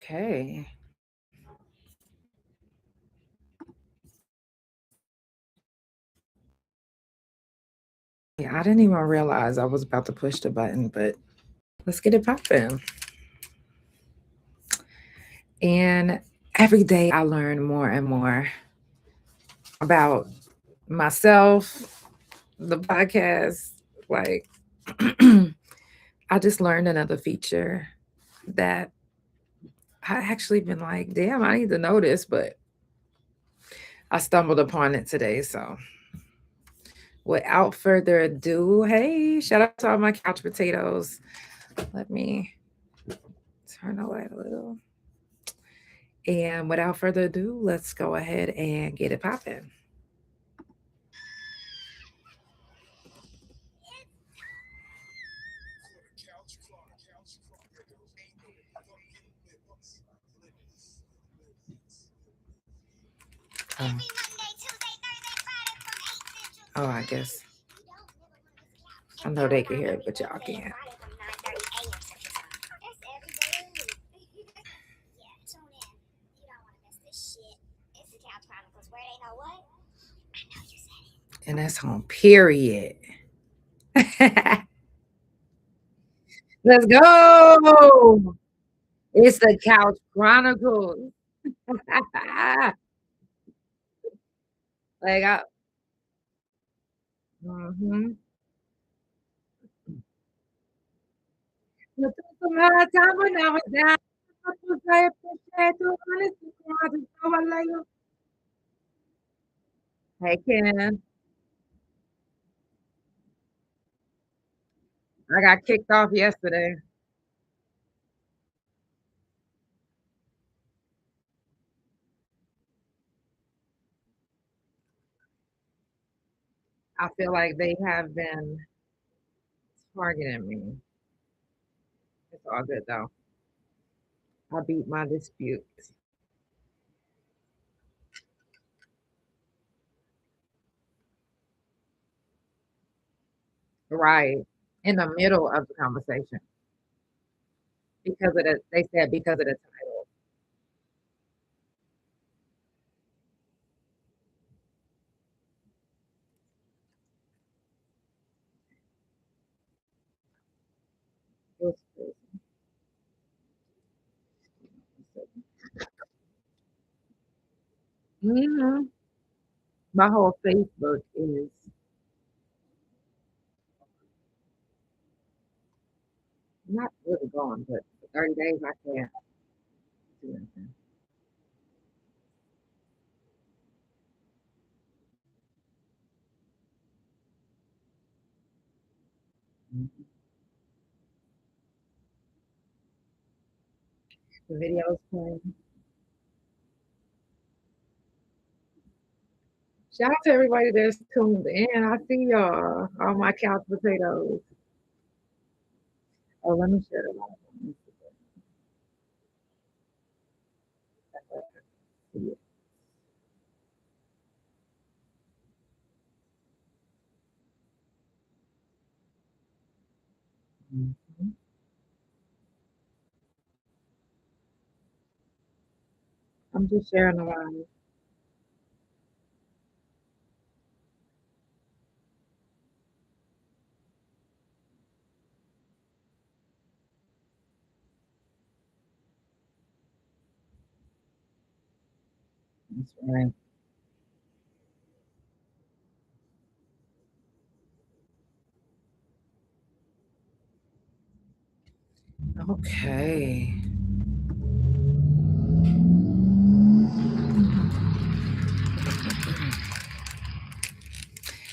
Okay. Yeah, I didn't even realize I was about to push the button, but let's get it popping. And every day I learn more and more about myself, the podcast. Like, I just learned another feature that I actually been like, damn, I need to know this, but I stumbled upon it today. So without further ado, hey, shout out to all my couch potatoes. Let me turn the light a little. And without further ado, let's go ahead and get it popping. Um, oh, I guess. I know they can hear it, but y'all can't. And that's on period. Let's go. It's the Couch Chronicles. Like I mhm. But there's some hard time when I was down. I appreciate you, honestly, I just know I love you. Hey, Ken. I got kicked off yesterday. I feel like they have been targeting me. It's all good though. I beat my dispute. Right. In the middle of the conversation. Because of the they said because of the title. It was crazy. Mhm. My whole Facebook is not really gone, but for 30 days I can't do anything. Mhm. The videos playing. Shout out to everybody that's tuned in. I see y'all, all my couch potatoes. Oh, let me share the live on Instagram. Mhm. I'm just sharing the live. That's right. Okay.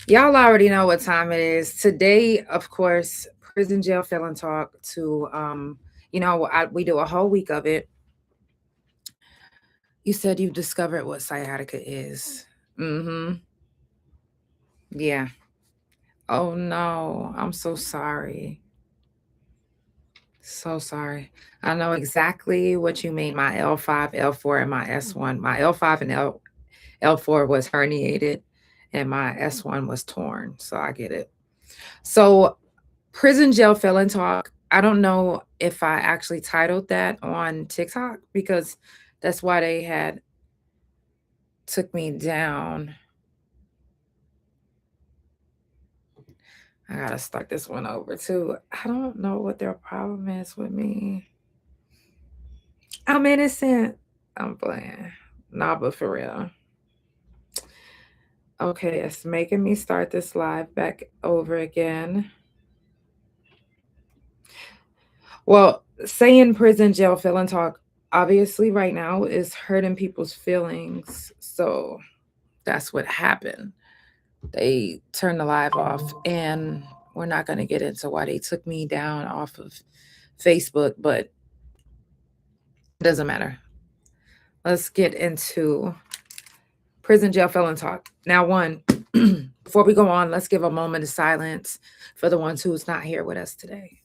Y'all already know what time it is. Today, of course, prison jail felon talk to we do a whole week of it. You said you've discovered what sciatica is. Mm-hmm. Yeah. Oh no. I'm so sorry. So sorry. I know exactly what you mean. My L5, L4, and my S1. My L5 and L4 was herniated and my S1 was torn. So I get it. So prison jail felon talk. I don't know if I actually titled that on TikTok because that's why they had took me down. I gotta start this one over too. I don't know what their problem is with me. I'm innocent. I'm playing. Nah, but for real. Okay, it's making me start this live back over again. Well, saying prison, jail, felon talk, obviously right now is hurting people's feelings. So that's what happened. They turned the live off, and we're not going to get into why they took me down off of Facebook, but it doesn't matter. Let's get into prison, jail, felon talk. Now, one, before we go on, let's give a moment of silence for the ones who's not here with us today.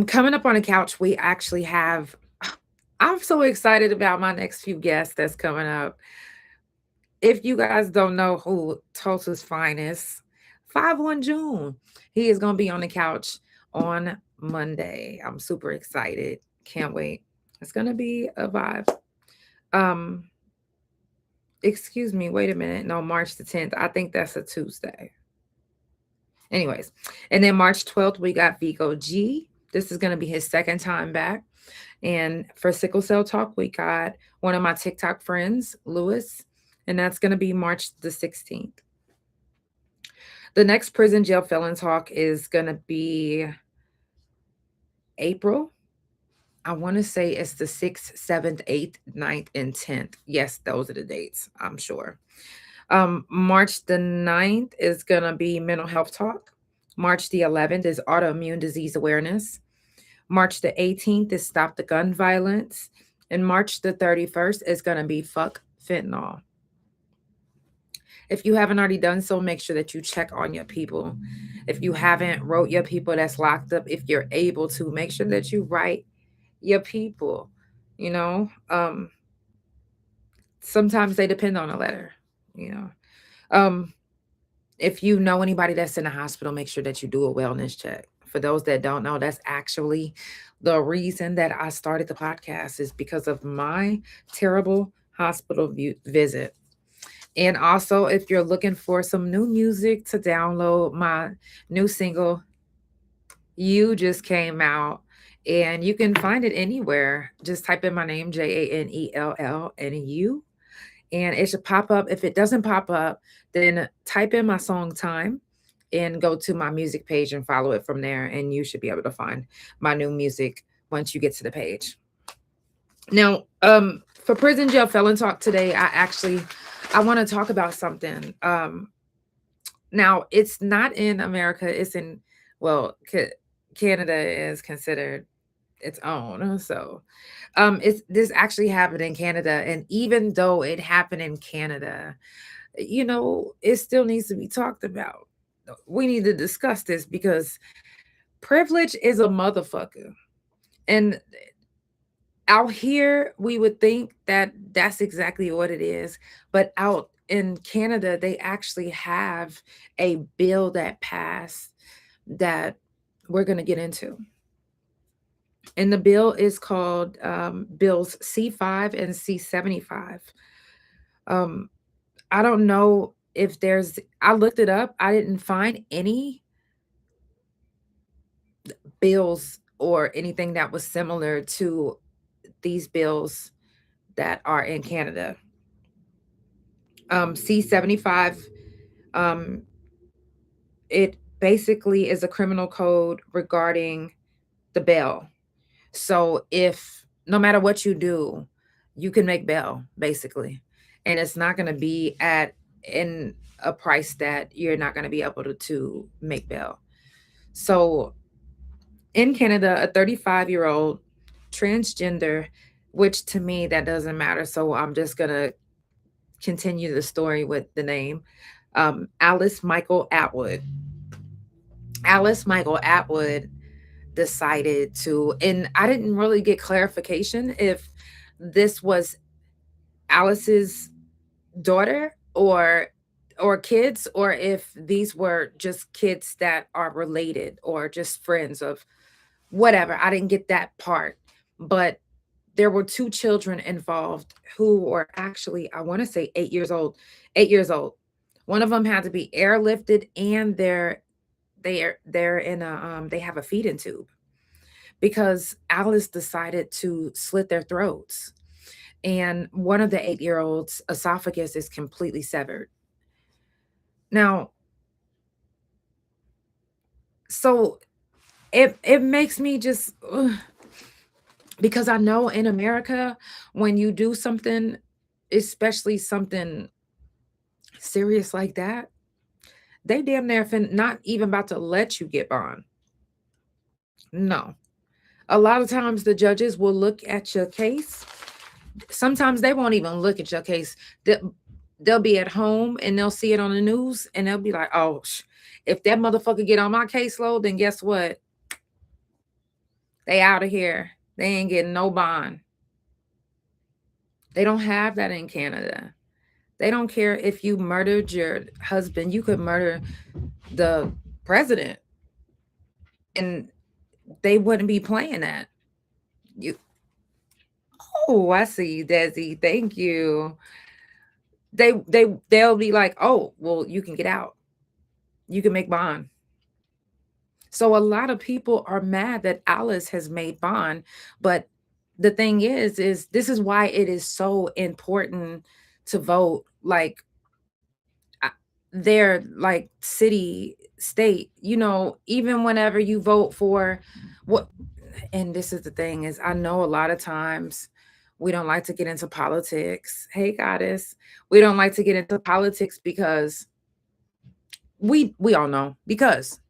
Coming up on the couch, we actually have. I'm so excited about my next few guests that's coming up. If you guys don't know who Tulsa's finest, 5-1 June, he is going to be on the couch on Monday. I'm super excited. Can't wait. It's going to be a vibe. Um, excuse me. Wait a minute. No, March the 10th. I think that's a Tuesday. Anyways, and then March 12th, we got Viko G. This is going to be his second time back. And for Sickle Cell Talk, we got one of my TikTok friends, Lewis, and that's going to be March the 16th. The next prison jail felon talk is going to be April. I want to say it's the 6th, 7th, 8th, 9th, and 10th. Yes, those are the dates, I'm sure. March the 9th is going to be mental health talk. March the 11th is autoimmune disease awareness. March the 18th is stop the gun violence. And March the 31st is going to be fuck fentanyl. If you haven't already done so, make sure that you check on your people. If you haven't wrote your people that's locked up, if you're able to, make sure that you write your people. You know, sometimes they depend on a letter, you know. If you know anybody that's in the hospital, make sure that you do a wellness check. For those that don't know, that's actually the reason that I started the podcast is because of my terrible hospital visit. And also, if you're looking for some new music to download, my new single, You Just came out, and you can find it anywhere. Just type in my name, Janell, and you, and it should pop up. If it doesn't pop up, then type in my song Time and go to my music page and follow it from there. And you should be able to find my new music once you get to the page. Now, for prison jail felon talk today, I want to talk about something. Now it's not in America. It's in, well, Canada is considered its own. So, it's this actually happened in Canada, and even though it happened in Canada, you know, it still needs to be talked about. We need to discuss this because privilege is a motherfucker, and out here we would think that that's exactly what it is, but out in Canada they actually have a bill that passed that we're going to get into. And the bill is called bills C5 and C75. um I don't know if I looked it up, I didn't find any bills or anything that was similar to these bills that are in Canada. C75, um, it basically is a criminal code regarding the bail. So if no matter what you do, you can make bail basically, and it's not going to be at in a price that you're not going to be able to make bail. So in Canada, a 35-year-old transgender, which to me that doesn't matter. So I'm just gonna continue the story with the name. Alice Michael Atwood. Alice Michael Atwood decided to, and I didn't really get clarification if this was Alice's daughter or kids, or if these were just kids that are related or just friends of whatever. I didn't get that part. But there were two children involved who were actually, I want to say 8 years old. 8 years old. One of them had to be airlifted, and they're in a they have a feeding tube because Alice decided to slit their throats. And one of the 8 year olds' esophagus is completely severed. Now, so it makes me just ugh, because I know in America, when you do something, especially something serious like that, they damn near not even about to let you get bond. No. A lot of times the judges will look at your case. Sometimes they won't even look at your case. They'll be at home and they'll see it on the news and they'll be like, oh, if that motherfucker get on my caseload, then guess what? They out of here. They ain't getting no bond. They don't have that in Canada. They don't care if you murdered your husband. You could murder the president and they wouldn't be playing that. You Oh, I see, Desi. Thank you. They'll be like, "Oh, well, you can get out. You can make bond." So a lot of people are mad that Alice has made bond, but the thing is this is why it is so important to vote. Like I- their like city, state, even whenever you vote for what, and this is the thing is I know a lot of times we don't like to get into politics. Hey goddess, we don't like to get into politics because we all know because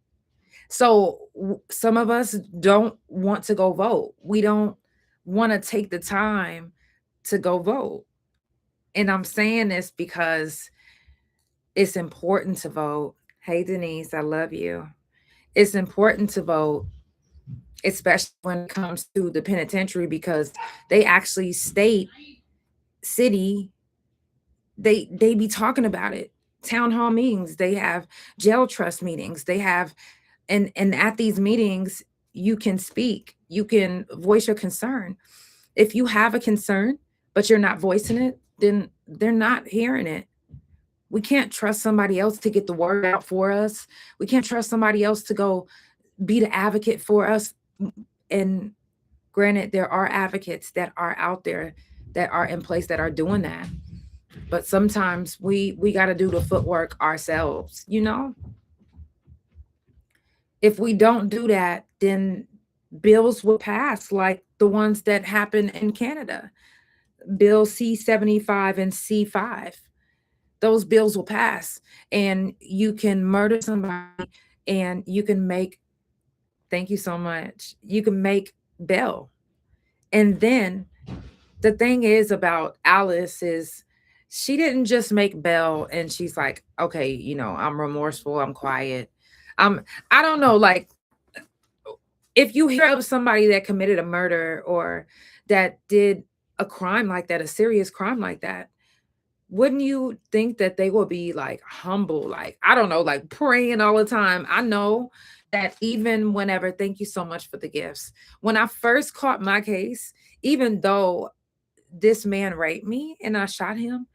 some of us don't want to go vote. We don't want to take the time to go vote. And I'm saying this because it's important to vote. Hey Denise, I love you. It's important to vote, especially when it comes to the penitentiary, because they actually state city, they be talking about it. Town hall meetings, they have jail trust meetings, they have, and at these meetings you can speak, you can voice your concern. If you have a concern but you're not voicing it, then they're not hearing it. We can't trust somebody else to get the word out for us. We can't trust somebody else to go be the advocate for us. And granted, there are advocates that are out there that are in place that are doing that. But sometimes we got to do the footwork ourselves, If we don't do that, then bills will pass like the ones that happen in Canada. Bill C-75 and C-5. Those bills will pass and you can murder somebody and you can make, thank you so much, you can make bail. And then the thing is about Alice is she didn't just make bail and she's like, okay, I'm remorseful, I'm quiet. I don't know, like if you hear of somebody that committed a murder or that did a crime like that, a serious crime like that, wouldn't you think that they will be like humble, like, I don't know, like praying all the time? I know that even whenever, thank you so much for the gifts. When I first caught my case, even though this man raped me and I shot him,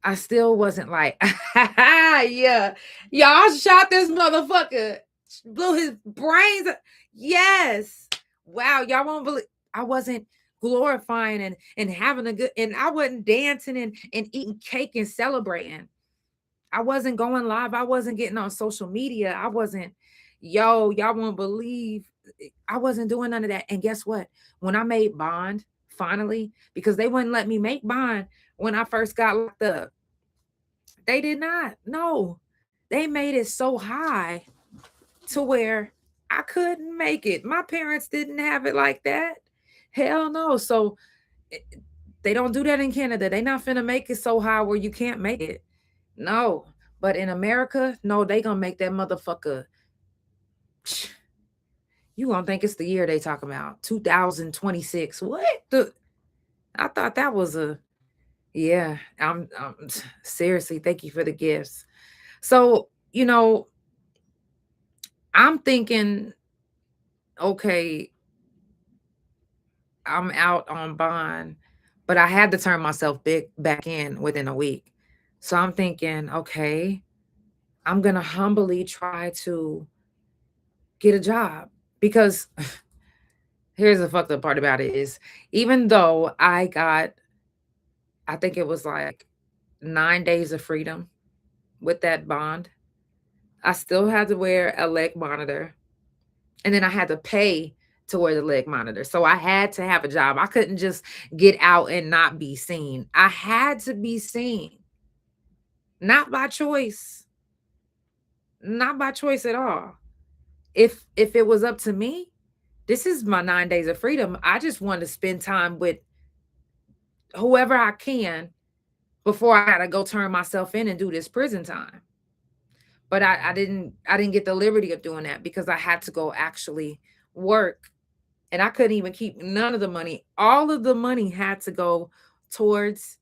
I still wasn't like, yeah, y'all shot this motherfucker, blew his brains. Yes. Wow. Y'all won't believe I wasn't glorifying and having a good, and I wasn't dancing and eating cake and celebrating. I wasn't going live. I wasn't getting on social media. I wasn't, y'all won't believe I wasn't doing none of that. And guess what? When I made bond, finally, because they wouldn't let me make bond when I first got locked up. They did not. No. They made it so high to where I couldn't make it. My parents didn't have it like that. Hell no. So they don't do that in Canada. They not finna make it so high where you can't make it. No. But in America, no, they gonna make that motherfucker. You gonna think it's the year they talking about 2026. What the? I thought that was a yeah. I'm seriously. Thank you for the gifts. So I'm thinking, okay, I'm out on bond, but I had to turn myself big back in within a week. So I'm thinking, okay, I'm gonna humbly try to get a job because here's the fucked up part about it is even though I think it was like 9 days of freedom with that bond, I still had to wear a leg monitor, and then I had to pay to wear the leg monitor. So I had to have a job. I couldn't just get out and not be seen. I had to be seen, not by choice, not by choice at all. If it was up to me, this is my 9 days of freedom. I just want to spend time with whoever I can before I gotta go turn myself in and do this prison time. But I didn't get the liberty of doing that because I had to go actually work, and I couldn't even keep none of the money. All of the money had to go towards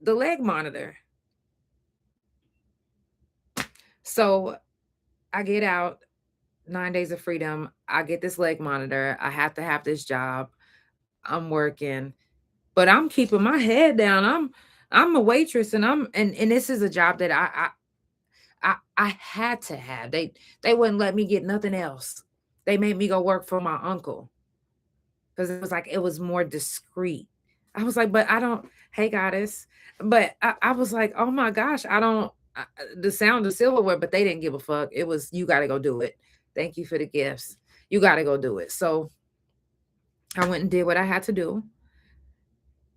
the leg monitor. So I get out, 9 days of freedom. I get this leg monitor. I have to have this job. I'm working, but I'm keeping my head down. I'm a waitress, and and this is a job that I had to have. They wouldn't let me get nothing else. They made me go work for my uncle because it was like it was more discreet. I was like, but I don't. Hey, goddess. But I was like, oh my gosh, I don't. The sound of silverware, but they didn't give a fuck. It was you got to go do it. Thank you for the gifts. You got to go do it. So I went and did what I had to do.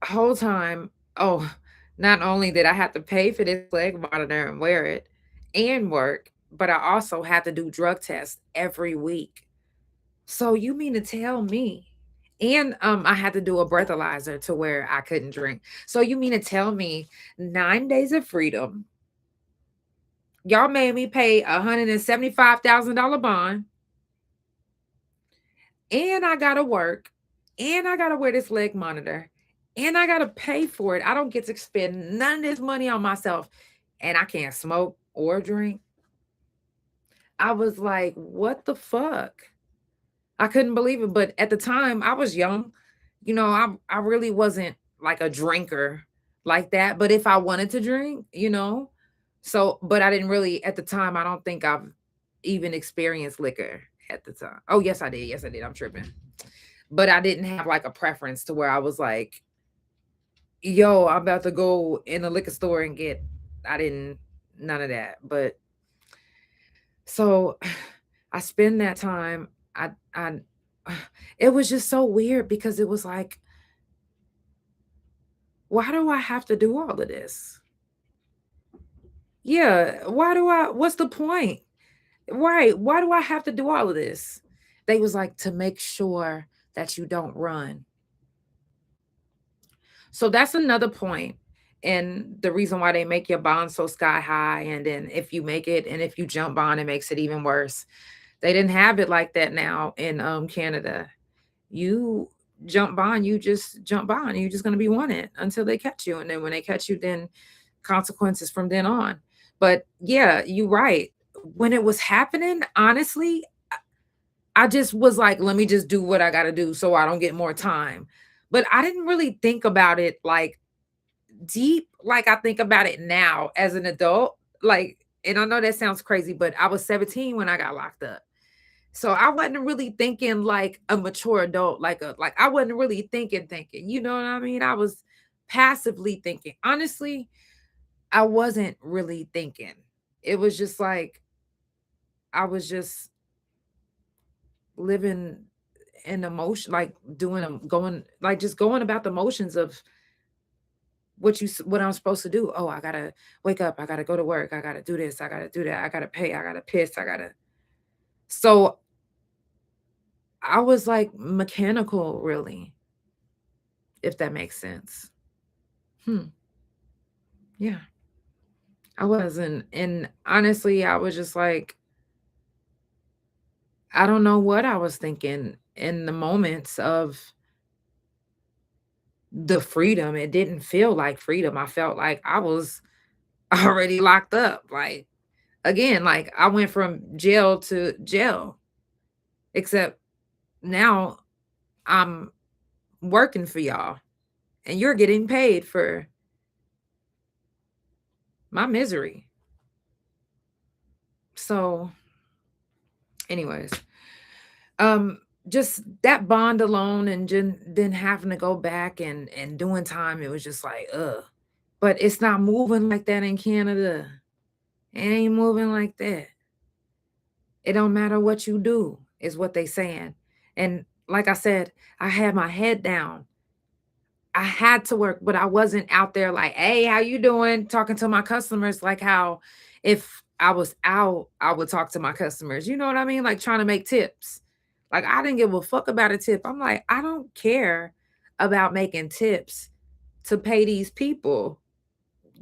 Whole time. Oh, not only did I have to pay for this leg monitor and wear it and work, but I also had to do drug tests every week. So you mean to tell me, and I had to do a breathalyzer to where I couldn't drink. So you mean to tell me 9 days of freedom, y'all made me pay $175,000 bond, and I gotta work, and I gotta wear this leg monitor, and I gotta pay for it. I don't get to spend none of this money on myself, and I can't smoke or drink. I was like, what the fuck? I couldn't believe it. But at the time, I was young. I really wasn't like a drinker like that. But if I wanted to drink, so but I didn't really at the time, I don't think I've even experienced liquor at the time. Oh, yes, I did. Yes, I did. I'm tripping. But I didn't have like a preference to where I was like, yo, I'm about to go in the liquor store and get I didn't none of that. But so I spend that time. I it was just so weird because it was like, why do I have to do all of this? Yeah, what's the point? Right. Why do I have to do all of this? They was like to make sure that you don't run. So that's another point. And the reason why they make your bond so sky high. And then if you make it and if you jump bond, it makes it even worse. They didn't have it like that now in Canada. You jump bond, you just jump bond. You're just gonna be wanted until they catch you. And then when they catch you, then consequences from then on. But yeah, you're right. When it was happening, honestly, I just was like, let me just do what I gotta do so I don't get more time. But I didn't really think about it like deep like I think about it now as an adult. Like, and I know that sounds crazy, but I was 17 when I got locked up. So I wasn't really thinking like a mature adult, like I wasn't really thinking, you know what I mean? I was passively thinking. Honestly, I wasn't really thinking. It was just like I was just living in emotion, like doing them, going like just going about the motions of what I'm supposed to do. Oh, I gotta wake up, I gotta go to work, I gotta do this, I gotta do that, I gotta pay, I gotta piss, I gotta. So I was like mechanical, really, if that makes sense. Hmm. Yeah, I wasn't. And honestly, I was just like, I don't know what I was thinking in the moments of the freedom. It didn't feel like freedom. I felt like I was already locked up. Like, again, like I went from jail to jail, except now I'm working for y'all and you're getting paid for my misery. So, anyways, um, just that bond alone and then having to go back and doing time, it was just like, ugh. But it's not moving like that in Canada. It ain't moving like that. It don't matter what you do, is what they saying. And like I said, I had my head down. I had to work, but I wasn't out there like, hey, how you doing? Talking to my customers like how if I was out, I would talk to my customers. You know what I mean? Like trying to make tips. Like I didn't give a fuck about a tip. I'm like, I don't care about making tips to pay these people.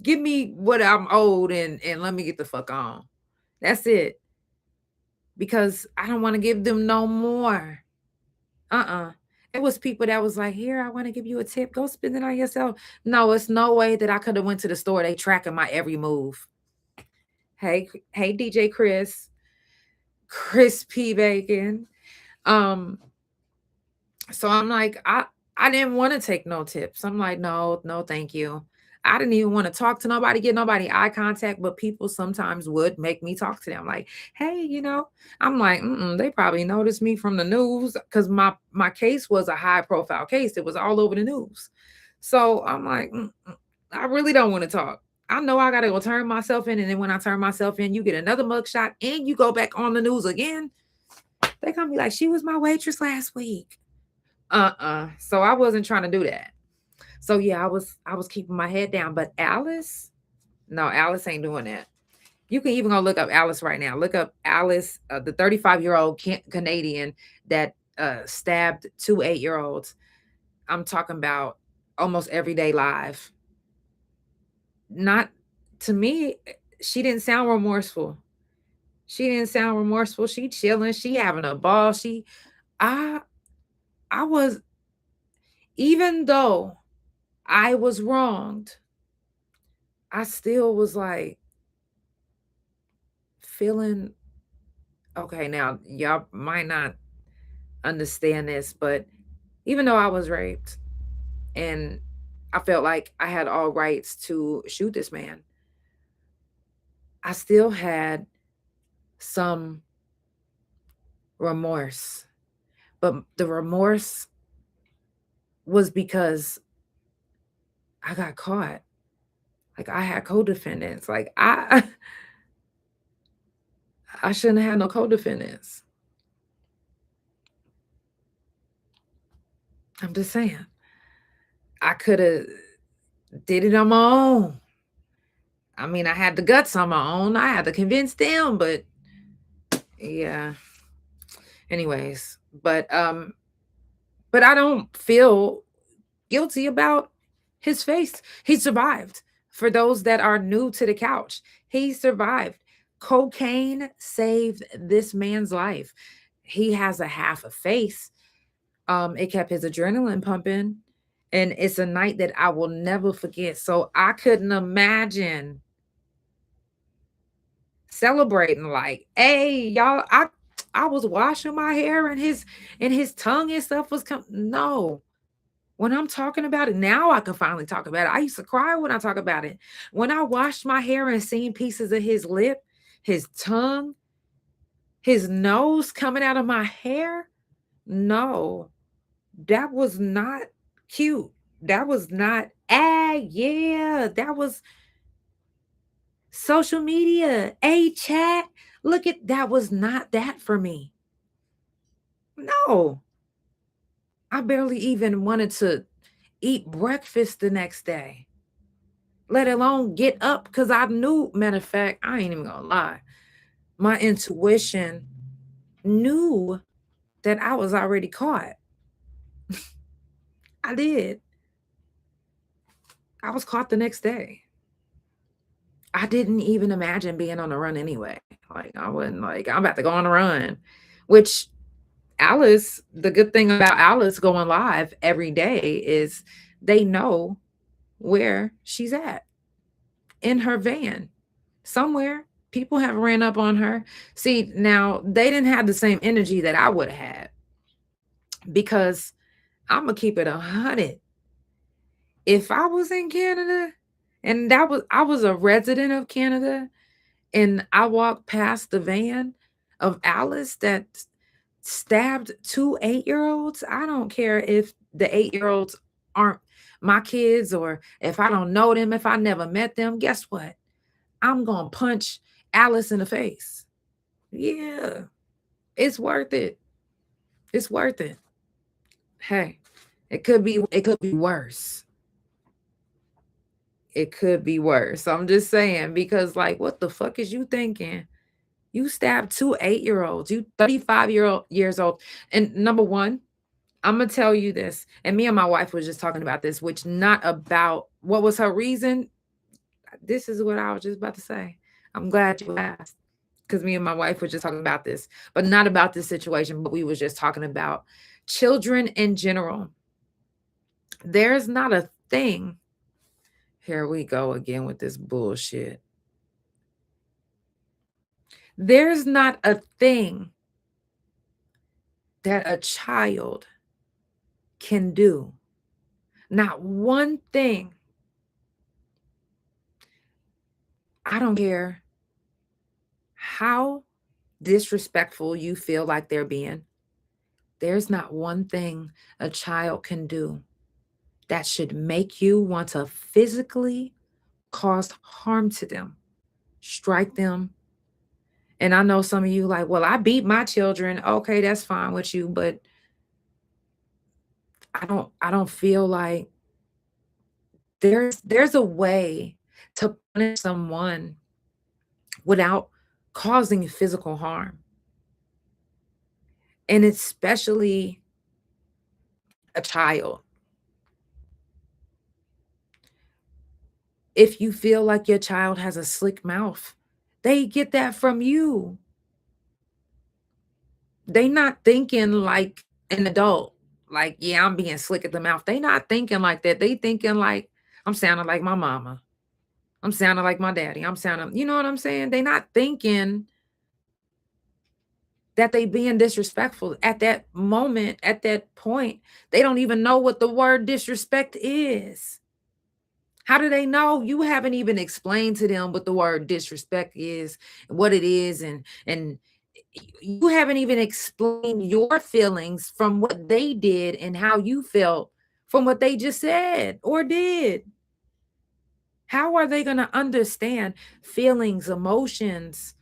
Give me what I'm owed and let me get the fuck on. That's it. Because I don't want to give them no more. It was people that was like, here, I want to give you a tip. Go spend it on yourself. No, it's no way that I could have went to the store. They tracking my every move. Hey, DJ Chris P. Bacon. Um, so I'm like, I didn't want to take no tips. I'm like, no, thank you. I didn't even want to talk to nobody, get nobody eye contact, but people sometimes would make me talk to them. Like, hey, I'm like, they probably noticed me from the news because my case was a high profile case. It was all over the news. So I'm like, I really don't want to talk. I know I gotta go turn myself in, and then when I turn myself in, you get another mugshot and you go back on the news again. They gonna be like, she was my waitress last week. So I wasn't trying to do that. So yeah, I was keeping my head down. But Alice, no, Alice ain't doing that. You can even go look up Alice right now. Look up Alice, the 35-year-old Canadian that stabbed two 8-year-olds. I'm talking about almost everyday life. Not to me, she didn't sound remorseful. She didn't sound remorseful. She chilling. She having a ball. I, I was, even though I was wronged, I still was like feeling okay. Now, y'all might not understand this, but even though I was raped and I felt like I had all rights to shoot this man, I still had some remorse. But the remorse was because I got caught. Like I had co-defendants. Like I shouldn't have had no co-defendants. I'm just saying. I could have did it on my own. I mean, I had the guts on my own. I had to convince them, but yeah. Anyways, but I don't feel guilty about his face. He survived. For those that are new to the couch, he survived. Cocaine saved this man's life. He has a half a face. It kept his adrenaline pumping, and it's a night that I will never forget. So I couldn't imagine celebrating like, hey, y'all, I was washing my hair and his tongue and stuff was coming. No. When I'm talking about it now, I can finally talk about it. I used to cry when I talk about it. When I washed my hair and seen pieces of his lip, his tongue, his nose coming out of my hair, no, that was not cute. That was not, yeah, that was social media. Hey, chat, look at that was not that for me. No, I barely even wanted to eat breakfast the next day, let alone get up because I knew, matter of fact, I ain't even gonna lie. My intuition knew that I was already caught. I did. I was caught the next day. I didn't even imagine being on the run anyway. Like, I wasn't like, I'm about to go on a run. which Alice, the good thing about Alice going live every day is they know where she's at in her van somewhere. People have ran up on her. See, now they didn't have the same energy that I would have had because I'm gonna keep it 100. If I was in Canada and I was a resident of Canada and I walked past the van of Alice that stabbed 2 8-year-olds, I don't care if the 8-year-olds aren't my kids or if I don't know them, if I never met them, guess what? I'm going to punch Alice in the face. Yeah, it's worth it. It's worth it. Hey, it could be worse. It could be worse. I'm just saying because like what the fuck is you thinking? You stabbed 2 8-year-olds. You 35 years old. And number one, I'm gonna tell you this. And me and my wife was just talking about this, which not about what was her reason. This is what I was just about to say. I'm glad you asked. Because me and my wife were just talking about this, but not about this situation, but we was just talking about children in general. There's not a thing. Here we go again with this bullshit. There's not a thing that a child can do. Not one thing. I don't care how disrespectful you feel like they're being. There's not one thing a child can do that should make you want to physically cause harm to them, strike them. And I know some of you like, well, I beat my children. Okay, that's fine with you, but I don't feel like there's a way to punish someone without causing physical harm. And especially a child. If you feel like your child has a slick mouth, they get that from you. They not thinking like an adult. Like, yeah, I'm being slick at the mouth. They not thinking like that. They thinking like, I'm sounding like my mama. I'm sounding like my daddy. I'm sounding, you know what I'm saying? They not thinking that they being disrespectful at that moment, at that point. They don't even know what the word disrespect is. How do they know? You haven't even explained to them what the word disrespect is, what it is, and you haven't even explained your feelings from what they did and how you felt from what they just said or did. How are they going to understand feelings, emotions,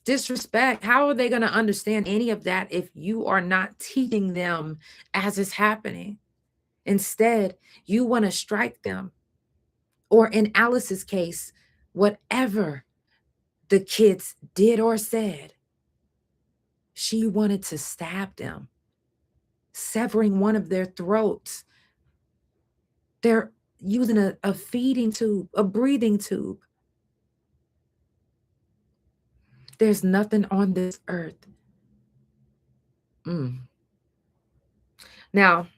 disrespect? How are they going to understand any of that if you are not teaching them as it's happening? Instead, you want to strike them. Or in Alice's case, whatever the kids did or said, she wanted to stab them, severing one of their throats. They're using a feeding tube, a breathing tube. There's nothing on this earth. Now,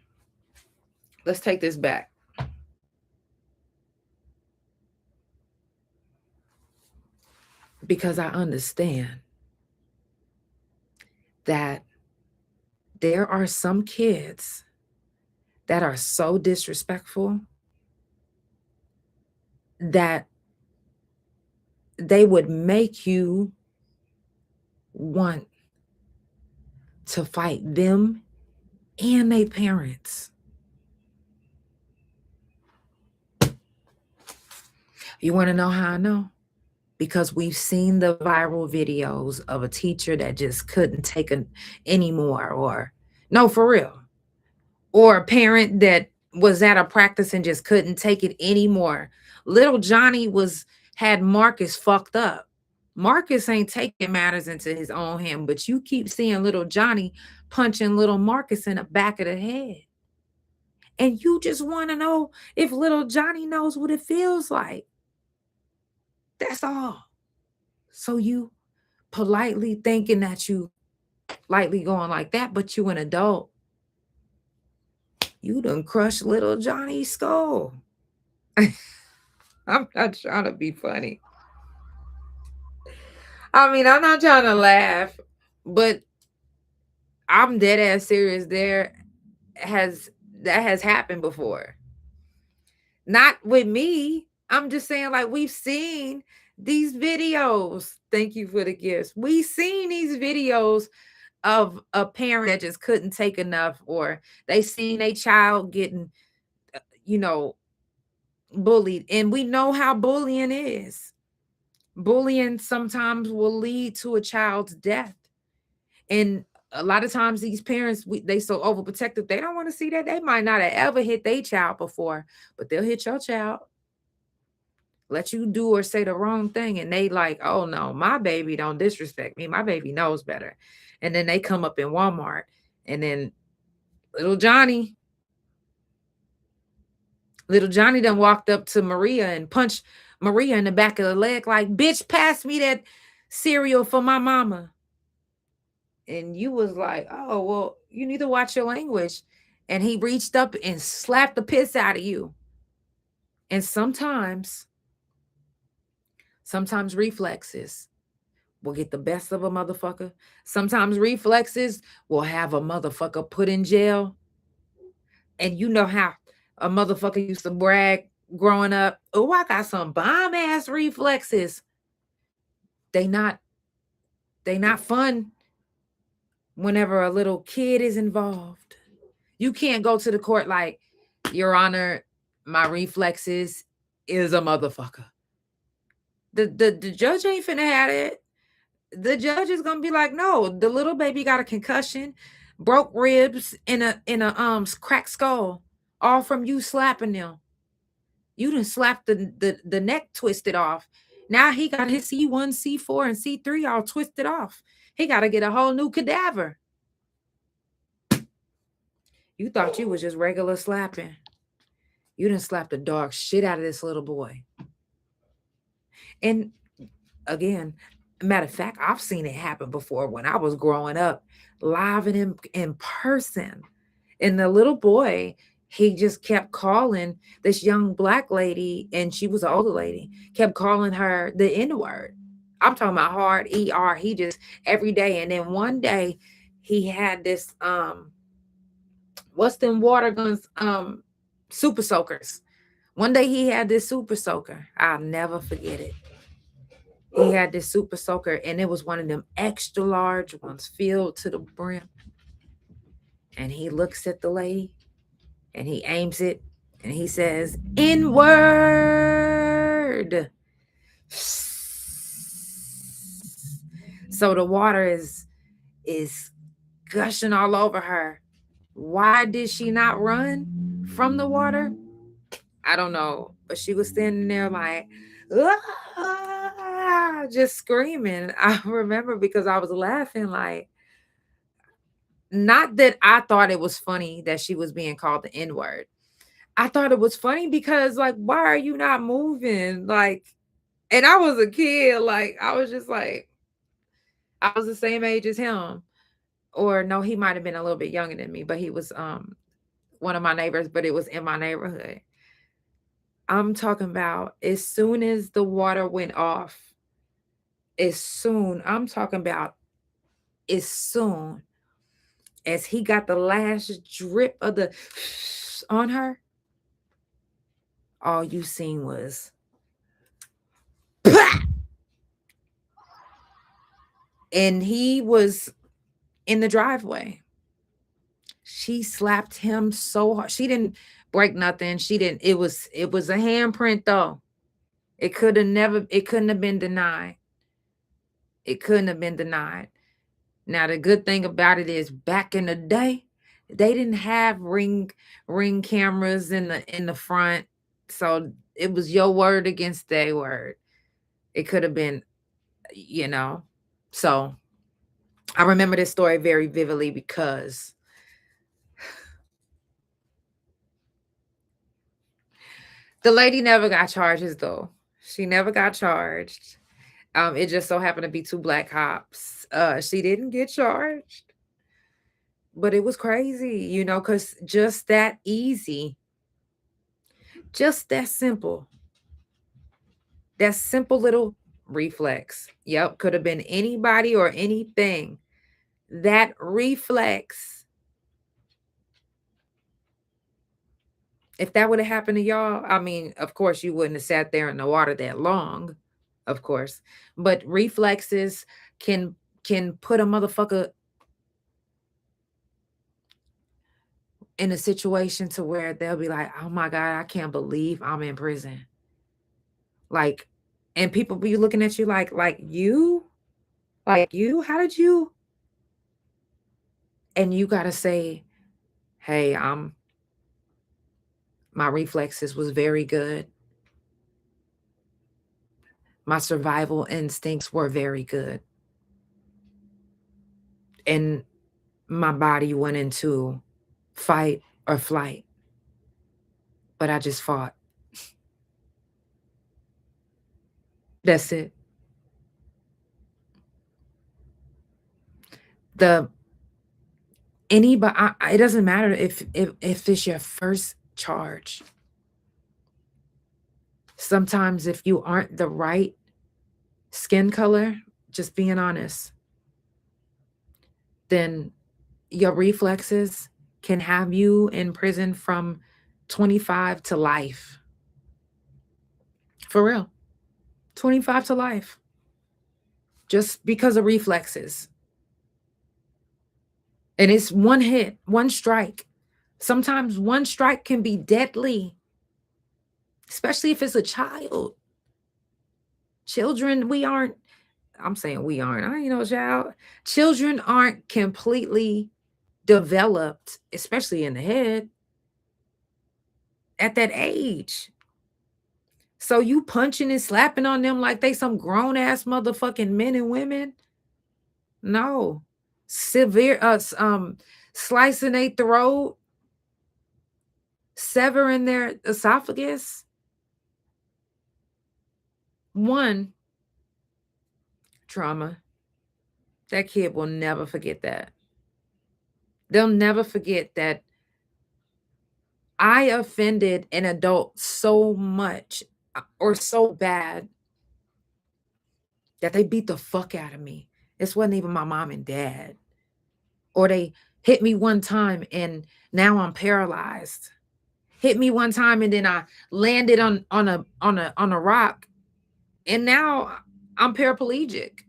let's take this back. Because I understand that there are some kids that are so disrespectful that they would make you want to fight them and their parents. You want to know how I know? Because we've seen the viral videos of a teacher that just couldn't take it anymore, or no, for real, or a parent that was at a practice and just couldn't take it anymore. Little Johnny had Marcus fucked up. Marcus ain't taking matters into his own hand, but you keep seeing little Johnny punching little Marcus in the back of the head. And you just want to know if little Johnny knows what it feels like. That's all. So you politely thinking that you lightly going like that, but you an adult. You done crushed little Johnny's skull. I'm not trying to be funny. I mean, I'm not trying to laugh, but I'm dead ass serious. Has that has happened before. Not with me. I'm just saying, like, we've seen these videos. Thank you for the gifts. We've seen these videos of a parent that just couldn't take enough, or they seen a child getting, you know, bullied. And we know how bullying is. Bullying sometimes will lead to a child's death. And a lot of times these parents, they so overprotective, they don't want to see that. They might not have ever hit their child before, but they'll hit your child, let you do or say the wrong thing, and they like, oh no, my baby don't disrespect me. My baby knows better. And then they come up in Walmart, and then little Johnny, little Johnny done walked up to Maria and punched Maria in the back of the leg, like, bitch, pass me that cereal for my mama. And you was like, oh, well, you need to watch your language. And he reached up and slapped the piss out of you. And sometimes reflexes will get the best of a motherfucker. Sometimes reflexes will have a motherfucker put in jail. And you know how a motherfucker used to brag growing up, oh, I got some bomb ass reflexes. They not fun whenever a little kid is involved. You can't go to the court like, Your Honor, my reflexes is a motherfucker. The judge ain't finna have it. The judge is gonna be like, no, the little baby got a concussion, broke ribs, in a cracked skull, all from you slapping them. You done slapped the neck twisted off. Now he got his C1, C4, and C3 all twisted off. He got to get a whole new cadaver. You thought you was just regular slapping. You done slapped the dog shit out of this little boy. And again, matter of fact, I've seen it happen before when I was growing up, live and in person. And the little boy, he just kept calling this young black lady, and she was an older lady, kept calling her the N-word. I'm talking about hard ER. He just every day. And then one day he had this what's them water guns, super soakers. One day he had this super soaker. I'll never forget it. He had this super soaker, and it was one of them extra large ones filled to the brim. And he looks at the lady and he aims it and he says, N-word. So the water is gushing all over her. Why did she not run from the water? I don't know. But she was standing there like, ah, just screaming. I remember because I was laughing, like, not that I thought it was funny that she was being called the N-word. I thought it was funny because, like, why are you not moving? Like, and I was a kid. Like, I was just like, I was the same age as him. Or no, he might have been a little bit younger than me, but he was one of my neighbors, but it was in my neighborhood. I'm talking about as soon as the water went off, I'm talking about as soon as he got the last drip of the on her, all you seen was and he was in the driveway. She slapped him so hard. She didn't break nothing. She didn't. It was a handprint though. It couldn't have been denied. It couldn't have been denied. Now the good thing about it is back in the day, they didn't have ring cameras in the front. So it was your word against their word. It could have been, So I remember this story very vividly because the lady never got charges though. She never got charged. It just so happened to be two black cops. She didn't get charged, but it was crazy, because just that easy, just that simple little reflex. Yep, could have been anybody or anything. That reflex, if that would have happened to y'all, I mean, of course, you wouldn't have sat there in the water that long, of course. But reflexes can put a motherfucker in a situation to where they'll be like, oh my God, I can't believe I'm in prison. Like, and people be looking at you like you, how did you? And you gotta say, hey, my reflexes was very good. My survival instincts were very good. And my body went into fight or flight. But I just fought. That's it. Anybody, it doesn't matter if it's your first charge. Sometimes if you aren't the right skin color, just being honest, then your reflexes can have you in prison from 25 to life. For real. 25 to life. Just because of reflexes. And it's one hit, one strike. Sometimes one strike can be deadly, especially if it's a child. Children, I'm saying we aren't. I ain't no child. Children aren't completely developed, especially in the head, at that age. So you punching and slapping on them like they some grown ass motherfucking men and women? No. Severe slicing their throat, severing their esophagus. One, trauma. That kid will never forget that. They'll never forget that I offended an adult so much or so bad that they beat the fuck out of me. This wasn't even my mom and dad. Or they hit me one time and now I'm paralyzed. Hit me one time and then I landed on a rock and now I'm paraplegic.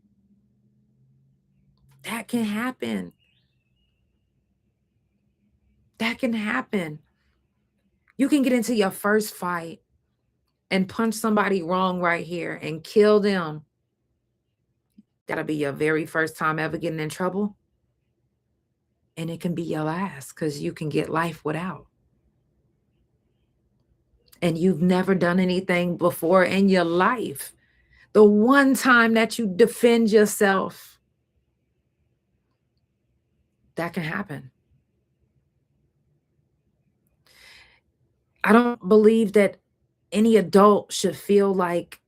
That can happen. That can happen. You can get into your first fight and punch somebody wrong right here and kill them. That'll be your very first time ever getting in trouble. And it can be your last because you can get life without. And you've never done anything before in your life. The one time that you defend yourself, that can happen. I don't believe that any adult should feel like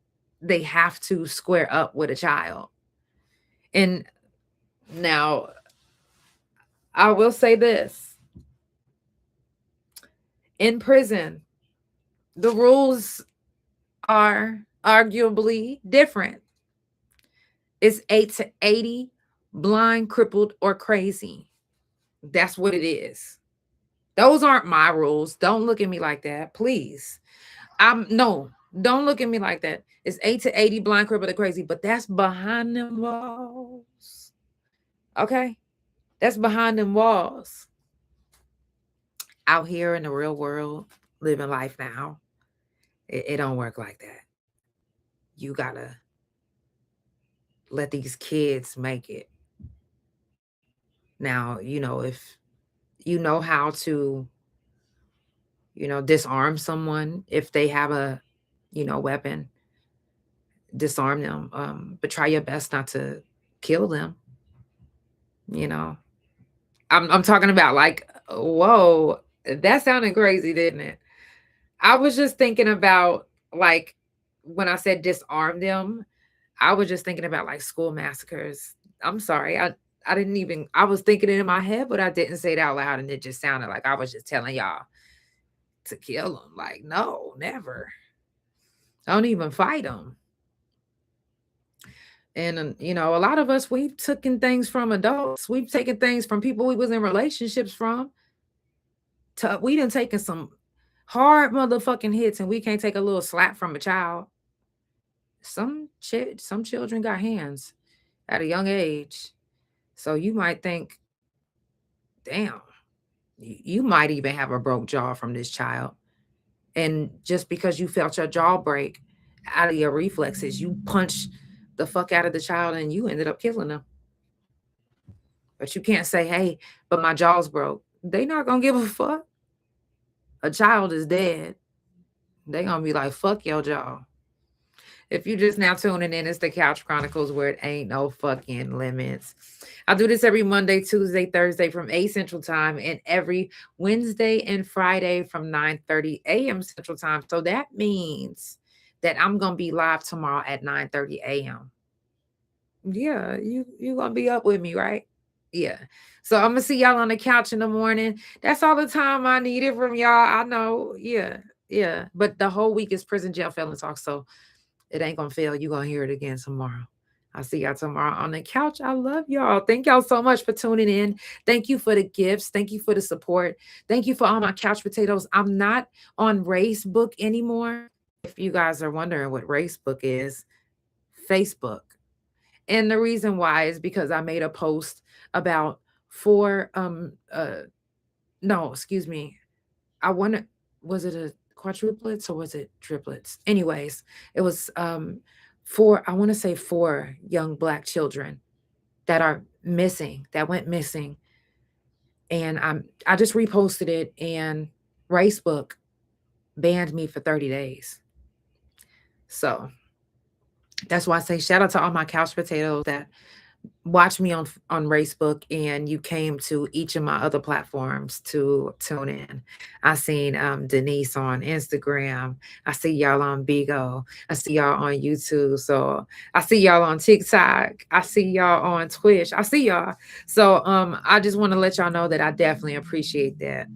they have to square up with a child. And now, I will say this. In prison, the rules are arguably different. It's 8 to 80, blind, crippled, or crazy. That's what it is. Those aren't my rules. Don't look at me like that, please. No, don't look at me like that. It's 8 to 80, blind, crippled, or crazy, but that's behind them walls. Okay? That's behind them walls. Out here in the real world, living life now, it don't work like that. You gotta let these kids make it. Now, if you know how to, disarm someone, if they have a, weapon, disarm them. But try your best not to kill them. I'm talking about like, whoa, that sounded crazy, didn't it? I was just thinking about like when I said disarm them, I was just thinking about like school massacres. I'm sorry. I didn't even, I was thinking it in my head, but I didn't say it out loud. And it just sounded like I was just telling y'all to kill them. Like, no, never. Don't even fight them. And, a lot of us, we've taken things from adults. We've taken things from people we was in relationships from. We done taken some hard motherfucking hits, and we can't take a little slap from a child. Some children got hands at a young age. So you might think, damn, you might even have a broke jaw from this child. And just because you felt your jaw break out of your reflexes, you punched the fuck out of the child and you ended up killing them. But you can't say, hey, but my jaw's broke. They not gonna give a fuck. A child is dead. They gonna be like, fuck your jaw. If you just now tuning in, it's the Couch Chronicles, where it ain't no fucking limits. I do this every Monday, Tuesday, Thursday from 8 Central Time, and every Wednesday and Friday from 9:30 a.m. Central Time. So that means that I'm gonna be live tomorrow at 9:30 a.m. Yeah, you gonna be up with me, right? Yeah. So I'm gonna see y'all on the couch in the morning. That's all the time I needed from y'all. I know. Yeah. Yeah. But the whole week is prison jail felon talk. So it ain't gonna fail. You're gonna hear it again tomorrow. I'll see y'all tomorrow on the couch. I love y'all. Thank y'all so much for tuning in. Thank you for the gifts. Thank you for the support. Thank you for all my couch potatoes. I'm not on Facebook anymore. If you guys are wondering what Facebook is, Facebook. And the reason why is because I made a post about four no, excuse me. I wanted, was it a quadruplets or was it triplets? Anyways, it was four, I want to say four young Black children that are missing, that went missing. And I just reposted it, and Facebook banned me for 30 days. So that's why I say shout out to all my couch potatoes that watch me on Facebook, and you came to each of my other platforms to tune in. I seen Denise on Instagram. I see y'all on Bigo. I see y'all on YouTube. So I see y'all on TikTok. I see y'all on Twitch. I see y'all. So I just want to let y'all know that I definitely appreciate that.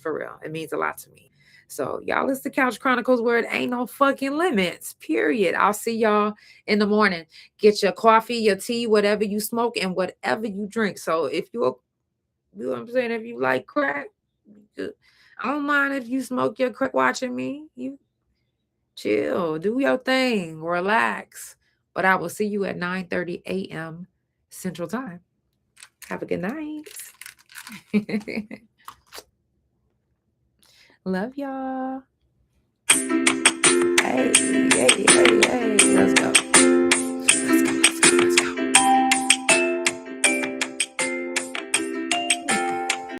For real. It means a lot to me. So y'all, it's the Couch Chronicles, where it ain't no fucking limits. Period. I'll see y'all in the morning. Get your coffee, your tea, whatever you smoke, and whatever you drink. So if you know what I'm saying, if you like crack, I don't mind if you smoke your crack watching me. You chill, do your thing, relax. But I will see you at 9:30 a.m. Central Time. Have a good night. Love y'all. Hey, hey, hey.